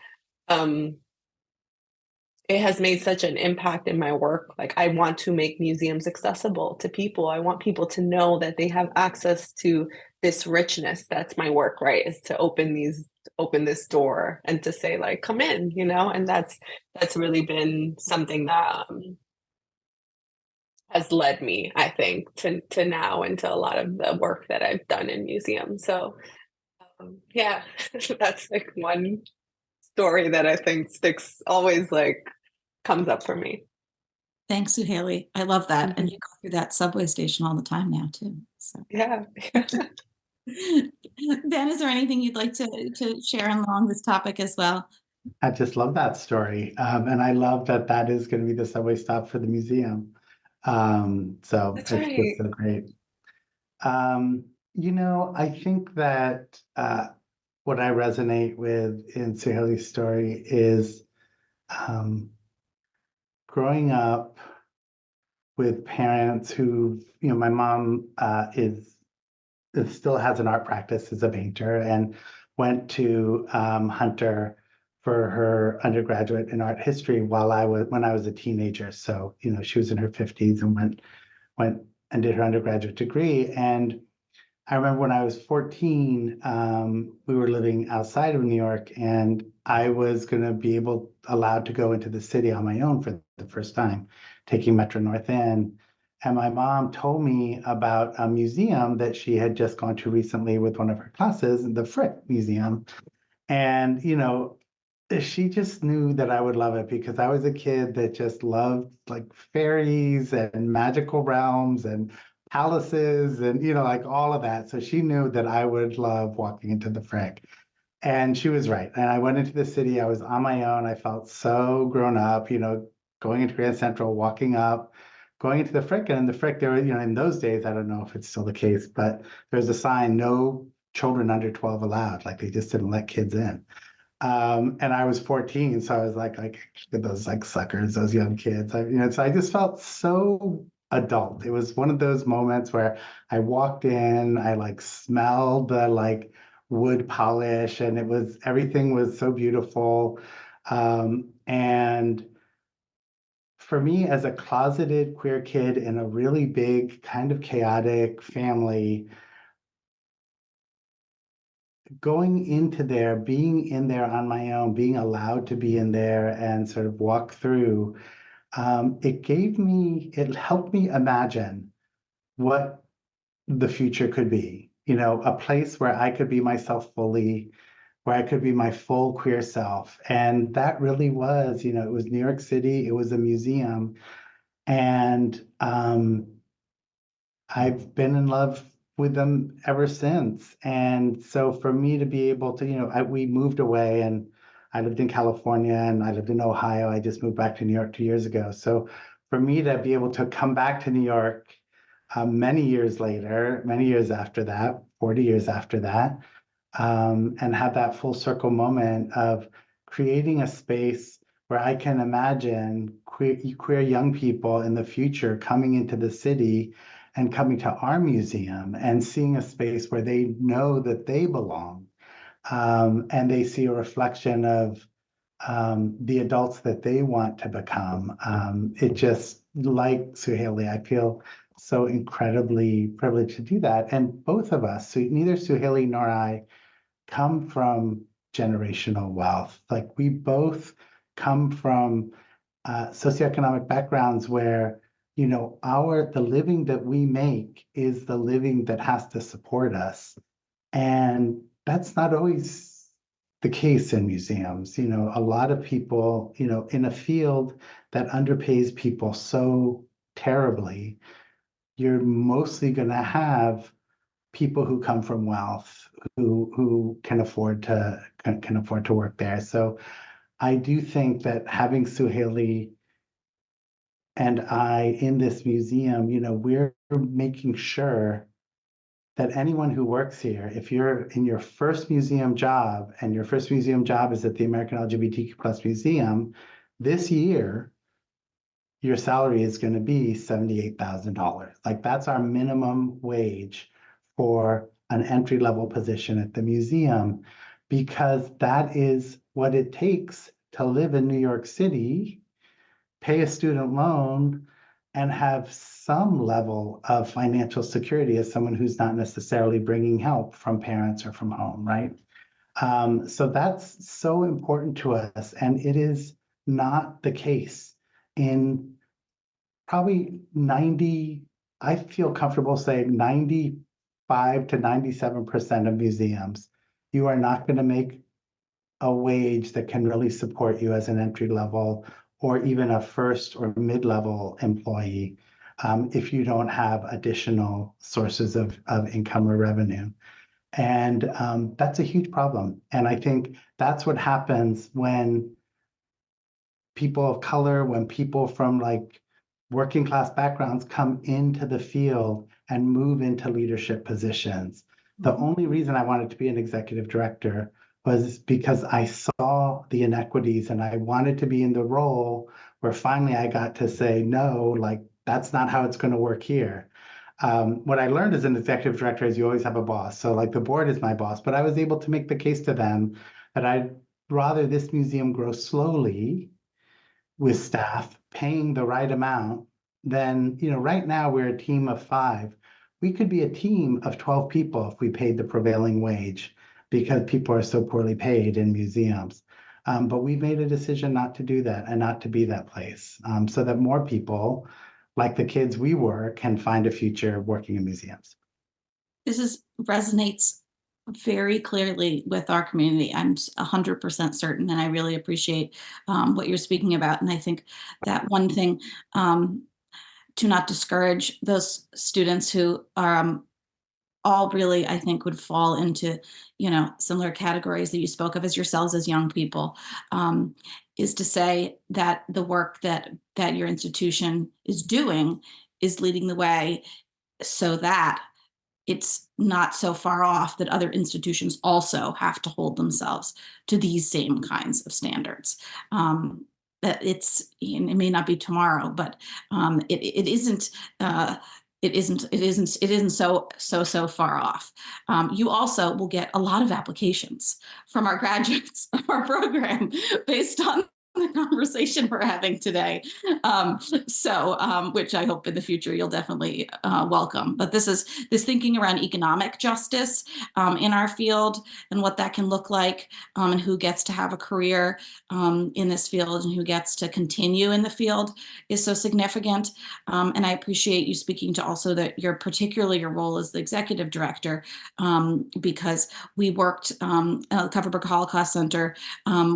[SPEAKER 5] it has made such an impact in my work. Like, I want to make museums accessible to people. I want people to know that they have access to this richness. That's my work, right? Is to open this door and to say, like, come in, and that's really been something that has led me, I think, to now and to a lot of the work that I've done in museums. So yeah, that's like one story that I think always like comes up for me.
[SPEAKER 2] Thanks, Suhaly. I love that.
[SPEAKER 5] Mhm.
[SPEAKER 2] And you go through that subway station all the time now too. So
[SPEAKER 5] Yeah.
[SPEAKER 2] Ben, is there anything you'd like to share along this topic as well?
[SPEAKER 3] I just love that story. And I love that that is going to be the subway stop for the museum. So
[SPEAKER 5] That's
[SPEAKER 3] it's just
[SPEAKER 5] right.
[SPEAKER 3] so great. I think that what I resonate with in Suhaly's story is growing up with parents who, my mom still has an art practice as a painter and went to Hunter for her undergraduate in art history when I was a teenager. So, she was in her 50s and went and did her undergraduate degree. And I remember when I was 14, we were living outside of New York, and I was going to be allowed to go into the city on my own for the first time, taking Metro North in. And my mom told me about a museum that she had just gone to recently with one of her classes, the Frick Museum. And, she just knew that I would love it because I was a kid that just loved like fairies and magical realms and palaces and, like all of that. So she knew that I would love walking into the Frick. And she was right. And I went into the city. I was on my own. I felt so grown up, going into Grand Central, walking up, going into the Frick. And in the Frick, there were, in those days, I don't know if it's still the case, but there's a sign, no children under 12 allowed. Like they just didn't let kids in. And I was 14, so I was like those like suckers, those young kids. So I just felt so adult. It was one of those moments where I walked in, I like smelled the like wood polish, and everything was so beautiful. And for me, as a closeted queer kid in a really big, kind of chaotic family, going into there, being in there on my own, being allowed to be in there and sort of walk through, it helped me imagine what the future could be. A place where I could be myself fully, where I could be my full queer self. And that really was, it was New York City, it was a museum. And I've been in love with them ever since. And so for me to be able to, we moved away and I lived in California and I lived in Ohio. I just moved back to New York 2 years ago. So for me to be able to come back to New York many years later, many years after that, 40 years after that, and have that full circle moment of creating a space where I can imagine queer young people in the future coming into the city and coming to our museum and seeing a space where they know that they belong, and they see a reflection of the adults that they want to become. It just, like Suhaly, I feel so incredibly privileged to do that. And both of us, so neither Suhaly nor I come from generational wealth. Like we both come from socioeconomic backgrounds where, the living that we make is the living that has to support us. And that's not always the case in museums. A lot of people, in a field that underpays people so terribly, you're mostly going to have people who come from wealth who can afford to work there. So I do think that having Suhaly and I in this museum, we're making sure that anyone who works here, if you're in your first museum job and your first museum job is at the American LGBTQ plus museum, this year your salary is going to be $78,000. Like that's our minimum wage for an entry-level position at the museum, because that is what it takes to live in New York City pay a student loan and have some level of financial security as someone who's not necessarily bringing help from parents or from home, right? So that's so important to us, and it is not the case in probably 90, I feel comfortable saying 95 to 97% of museums. You are not going to make a wage that can really support you as an entry level or even a first or mid-level employee if you don't have additional sources of income or revenue. And that's a huge problem. And I think that's what happens when people of color, when people from like working class backgrounds come into the field and move into leadership positions. The only reason I wanted to be an executive director was because I saw the inequities and I wanted to be in the role where finally I got to say, no, like that's not how it's going to work here. What I learned as an executive director is you always have a boss. So like the board is my boss, but I was able to make the case to them that I'd rather this museum grow slowly with staff paying the right amount than, right now we're a team of 5. We could be a team of 12 people if we paid the prevailing wage because people are so poorly paid in museums. But we've made a decision not to do that and not to be that place so that more people like the kids we were can find a future working in museums.
[SPEAKER 2] This resonates very clearly with our community. I'm 100% certain, and I really appreciate what you're speaking about. And I think that one thing to not discourage those students who are all really, I think, would fall into, similar categories that you spoke of as yourselves as young people, is to say that the work that your institution is doing is leading the way so that it's not so far off that other institutions also have to hold themselves to these same kinds of standards. That it may not be tomorrow, but it isn't. It isn't so far off. You also will get a lot of applications from our graduates of our program based on the conversation we're having today. Which I hope in the future you'll definitely welcome. But this thinking around economic justice in our field and what that can look like, and who gets to have a career in this field and who gets to continue in the field is so significant. And I appreciate you speaking to also that particularly your role as the executive director, because we worked at the Kupferberg Holocaust Center,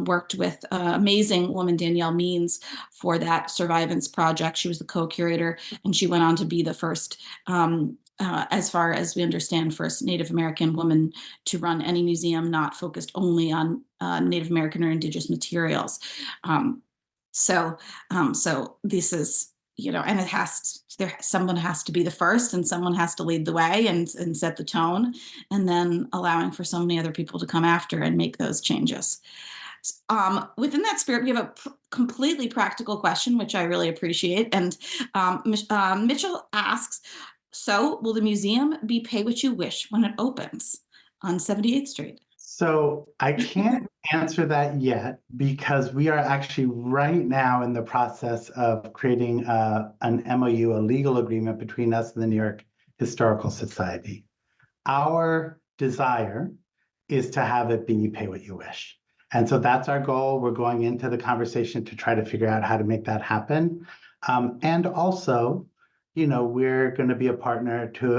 [SPEAKER 2] worked with amazing woman Danielle Means for that Survivance project. She was the co-curator, and she went on to be the first, as far as we understand, first Native American woman to run any museum not focused only on Native American or Indigenous materials. So this is, and someone has to be the first, and someone has to lead the way and set the tone, and then allowing for so many other people to come after and make those changes. Within that spirit, we have a completely practical question, which I really appreciate. And Mitchell asks, so will the museum be pay what you wish when it opens on 78th Street?
[SPEAKER 3] So I can't answer that yet because we are actually right now in the process of creating an MOU, a legal agreement between us and the New York Historical Society. Our desire is to have it be pay what you wish. And so that's our goal. We're going into the conversation to try to figure out how to make that happen. And also, we're going to be a partner to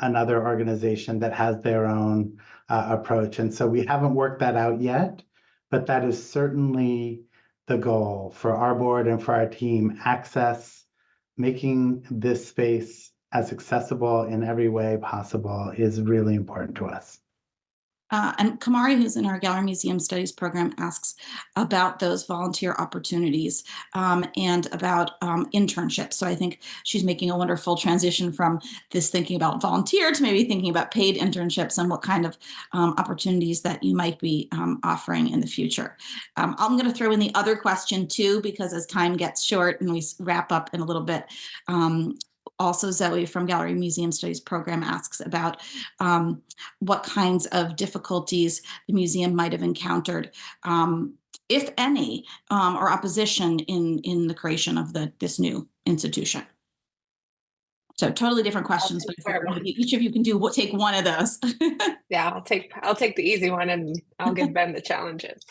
[SPEAKER 3] another organization that has their own approach. And so we haven't worked that out yet, but that is certainly the goal for our board and for our team. Access, making this space as accessible in every way possible is really important to us.
[SPEAKER 2] And Kamari, who's in our Gallery Museum Studies program, asks about those volunteer opportunities and about internships. So I think she's making a wonderful transition from this thinking about volunteer to maybe thinking about paid internships and what kind of opportunities that you might be offering in the future. I'm going to throw in the other question too, because as time gets short and we wrap up in a little bit, also, Zoe from Gallery Museum Studies program asks about what kinds of difficulties the museum might have encountered if any, or opposition in the creation of this new institution? So totally different questions, but maybe each of you can take one of those.
[SPEAKER 5] Yeah, I'll take the easy one, and I'll give Ben the challenges.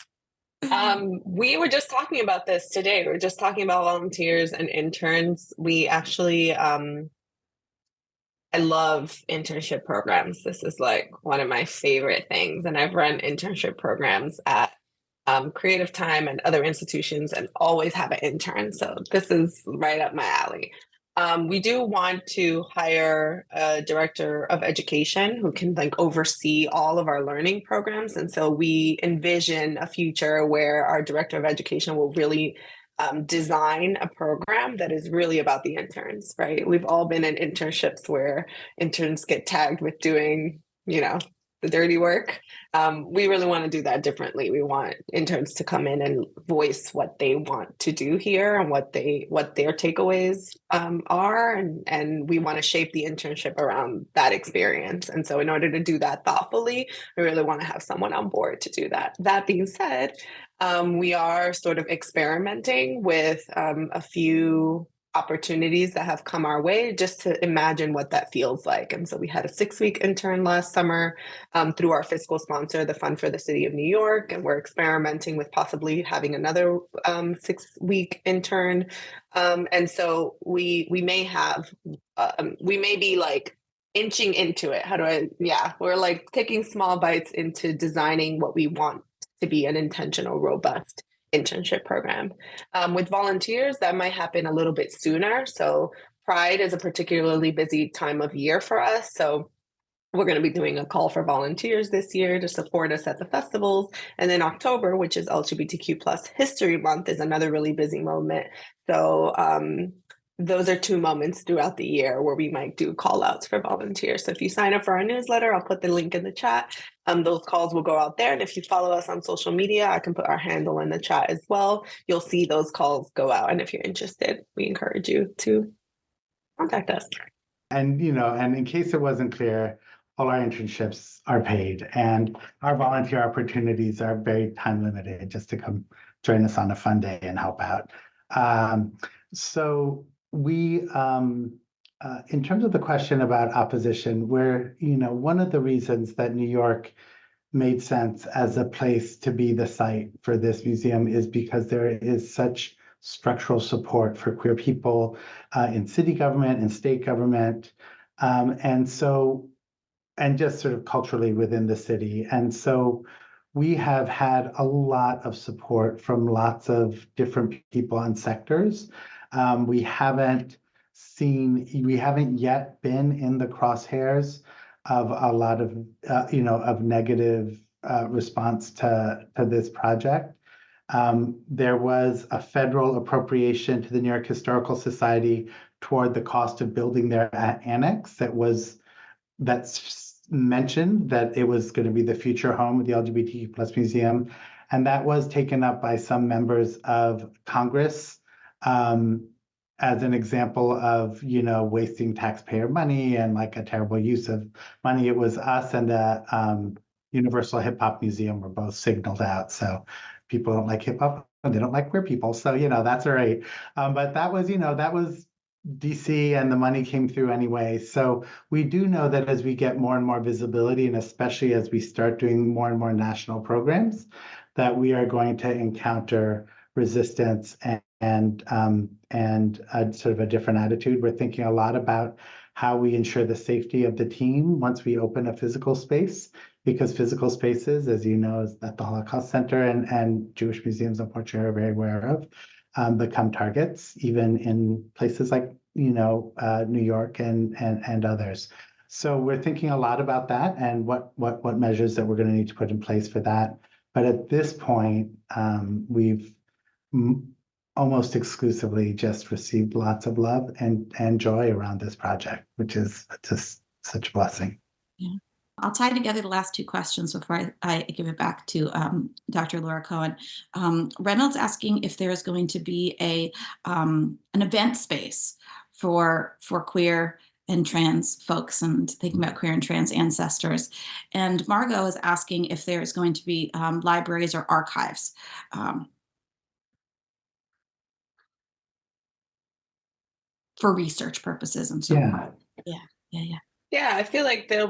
[SPEAKER 5] We were just talking about this today. We were just talking about volunteers and interns. We actually, I love internship programs. This is like one of my favorite things. And I've run internship programs at Creative Time and other institutions, and always have an intern. So this is right up my alley. We do want to hire a director of education who can like oversee all of our learning programs. And so we envision a future where our director of education will really design a program that is really about the interns, right? We've all been in internships where interns get tagged with doing, the dirty work. We really want to do that differently. We want interns to come in and voice what they want to do here and what their takeaways are, and we want to shape the internship around that experience. And so in order to do that thoughtfully, we really want to have someone on board to do that. That being said, we are sort of experimenting with a few opportunities that have come our way just to imagine what that feels like. And so we had a 6-week intern last summer through our fiscal sponsor, the Fund for the City of New York, and we're experimenting with possibly having another 6-week intern. And so we may be like inching into it. We're like taking small bites into designing what we want to be an intentional, robust internship program. With volunteers, that might happen a little bit sooner. So Pride is a particularly busy time of year for us. So we're going to be doing a call for volunteers this year to support us at the festivals. And then October, which is LGBTQ plus History Month, is another really busy moment. So those are 2 moments throughout the year where we might do call outs for volunteers. So if you sign up for our newsletter, I'll put the link in the chat. Those calls will go out there. And if you follow us on social media, I can put our handle in the chat as well. You'll see those calls go out. And if you're interested, we encourage you to contact us.
[SPEAKER 3] And, and in case it wasn't clear, all our internships are paid, and our volunteer opportunities are very time limited, just to come join us on a fun day and help out. So we, in terms of the question about opposition, one of the reasons that New York made sense as a place to be the site for this museum is because there is such structural support for queer people in city government and state government, and just sort of culturally within the city. And so we have had a lot of support from lots of different people and sectors. We haven't yet been in the crosshairs of a lot of, of negative response to this project. There was a federal appropriation to the New York Historical Society toward the cost of building their annex that's mentioned that it was going to be the future home of the LGBTQ plus museum. And that was taken up by some members of Congress as an example of, wasting taxpayer money and like a terrible use of money. It was us and the Universal Hip Hop Museum were both signaled out. So people don't like hip hop and they don't like queer people. So, that's all right. But that was DC, and the money came through anyway. So we do know that as we get more and more visibility, and especially as we start doing more and more national programs, that we are going to encounter resistance and sort of a different attitude. We're thinking a lot about how we ensure the safety of the team once we open a physical space, because physical spaces, as you know, is that the Holocaust Center and Jewish museums, unfortunately, are very aware of, become targets, even in places like, New York and others. So we're thinking a lot about that and what measures that we're going to need to put in place for that. But at this point, we've almost exclusively just received lots of love and joy around this project, which is just such a blessing.
[SPEAKER 2] Yeah. I'll tie together the last 2 questions before I give it back to Dr. Laura Cohen. Reynolds asking if there is going to be an event space for queer and trans folks and thinking about queer and trans ancestors. And Margot is asking if there's going to be libraries or archives. For research purposes and so forth. Yeah.
[SPEAKER 5] Yeah, I feel like there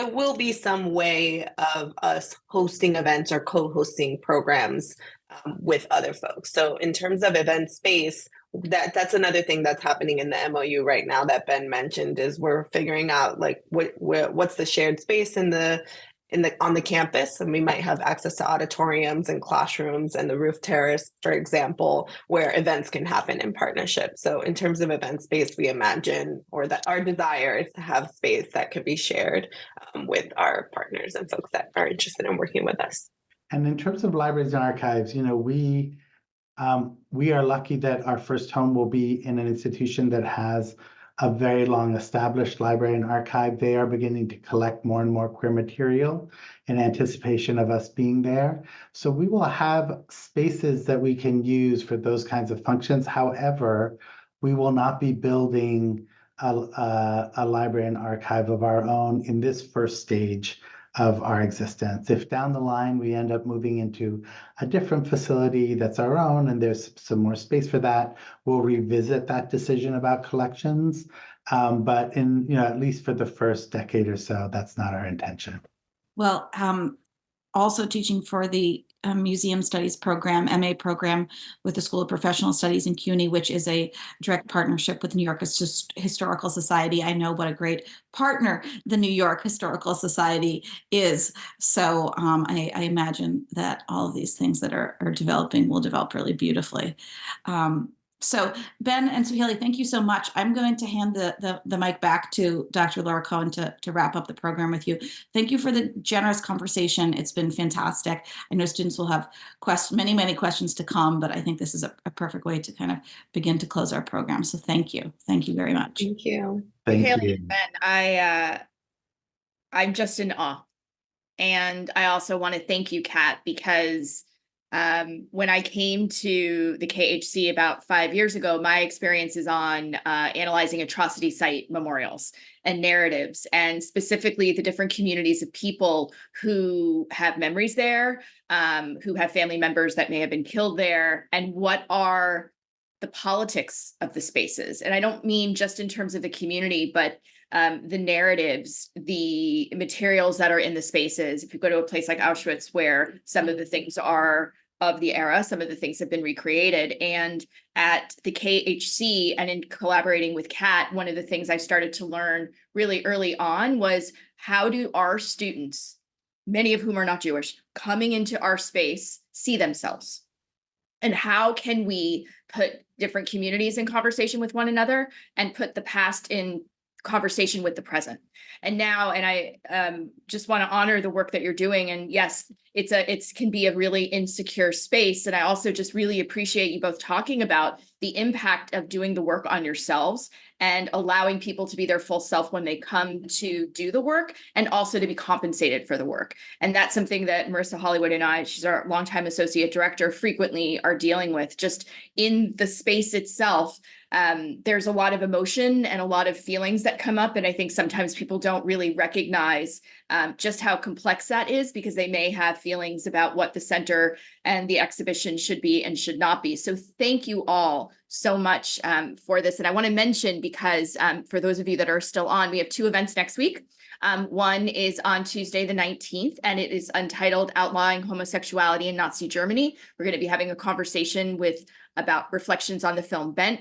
[SPEAKER 5] will be some way of us hosting events or co-hosting programs with other folks. So in terms of event space, that's another thing that's happening in the MOU right now that Ben mentioned, is we're figuring out like what's the shared space on the campus, and we might have access to auditoriums and classrooms and the roof terrace, for example, where events can happen in partnership. So in terms of event space, we imagine, or that our desire is to have space that could be shared with our partners and folks that are interested in working with us.
[SPEAKER 3] And in terms of libraries and archives, we are lucky that our first home will be in an institution that has a very long established library and archive. They are beginning to collect more and more queer material in anticipation of us being there. So we will have spaces that we can use for those kinds of functions. However, we will not be building a library and archive of our own in this first stage of our existence. If down the line we end up moving into a different facility that's our own and there's some more space for that, we'll revisit that decision about collections. But in, at least for the first decade or so, that's not our intention.
[SPEAKER 2] Well, also teaching for the Museum Studies program, MA program with the School of Professional Studies in CUNY, which is a direct partnership with the New York Historical Society. I know what a great partner the New York Historical Society is. So I imagine that all of these things that are developing will develop really beautifully. So Ben and Suhaly, thank you so much. I'm going to hand the mic back to Dr. Laura Cohen to wrap up the program with you. Thank you for the generous conversation. It's been fantastic. I know students will have many questions to come, but I think this is a perfect way to kind of begin to close our program. So thank you. Thank you very much.
[SPEAKER 5] Thank you.
[SPEAKER 3] Thank
[SPEAKER 1] Suhaly
[SPEAKER 3] you.
[SPEAKER 1] and Ben, I'm just in awe. And I also want to thank you, Kat, because when I came to the KHC about 5 years ago, my experience is on analyzing atrocity site memorials and narratives, and specifically the different communities of people who have memories there, who have family members that may have been killed there, and what are the politics of the spaces. And I don't mean just in terms of the community, but the narratives, the materials that are in the spaces. If you go to a place like Auschwitz, where some of the things are of the era, some of the things have been recreated. And at the KHC and in collaborating with Kat, one of the things I started to learn really early on was, how do our students, many of whom are not Jewish, coming into our space, see themselves? And how can we put different communities in conversation with one another and put the past in conversation with the present? And I just want to honor the work that you're doing. And yes, it can be a really insecure space. And I also just really appreciate you both talking about the impact of doing the work on yourselves and allowing people to be their full self when they come to do the work, and also to be compensated for the work. And that's something that Marissa Hollywood and I, she's our longtime associate director, frequently are dealing with. Just in the space itself, there's a lot of emotion and a lot of feelings that come up. And I think sometimes people don't really recognize just how complex that is, because they may have feelings about what the center and the exhibition should be and should not be. So thank you all so much for this. And I want to mention, because for those of you that are still on, we have 2 events next week. One is on Tuesday, the 19th, and it is entitled Outlawing Homosexuality in Nazi Germany. We're going to be having a conversation about reflections on the film Bent.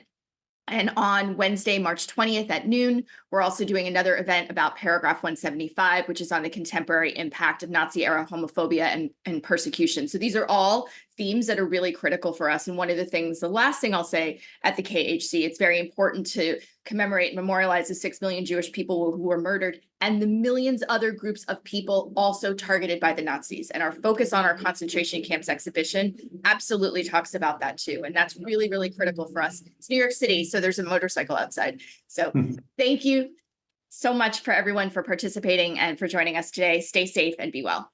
[SPEAKER 1] And on Wednesday, March 20th at noon, we're also doing another event about Paragraph 175, which is on the contemporary impact of Nazi-era homophobia and persecution. So these are all themes that are really critical for us. And one of the last thing I'll say at the KHC, it's very important to commemorate and memorialize the 6 million Jewish people who were murdered and the millions other groups of people also targeted by the Nazis. And our focus on our concentration camps exhibition absolutely talks about that too. And that's really, really critical for us. It's New York City, so there's a motorcycle outside. So thank you so much for everyone for participating and for joining us today. Stay safe and be well.